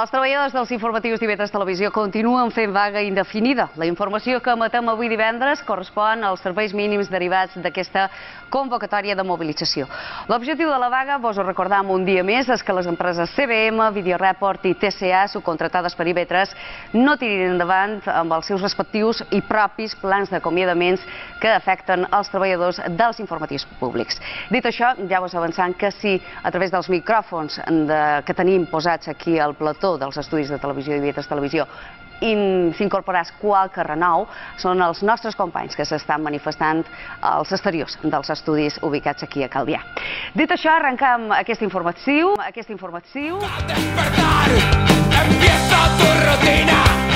Els treballadors dels informatius d'IV3 Televisió continuen fent vaga indefinida. La informació que emetem avui divendres correspon als serveis mínims derivats d'aquesta convocatòria de mobilització. L'objectiu de la vaga, vos ho recordam un dia més, és que les empreses CBM, Videoreport i TCA, subcontratades per IV3, no tirin endavant amb els seus respectius i propis plans d'acomiadaments que afecten els treballadors dels informatius públics. Dit això, ja vos avançant que si a través dels micròfons que tenim posats aquí al plató dels estudis de televisió d'IV3 Televisió s'incorporarà qualque renou, són els nostres companys que s'estan manifestant als exteriors dels estudis ubicats aquí a Calvià. Dit això, arrencam aquest informatiu. A despertar, empieza tu rutina.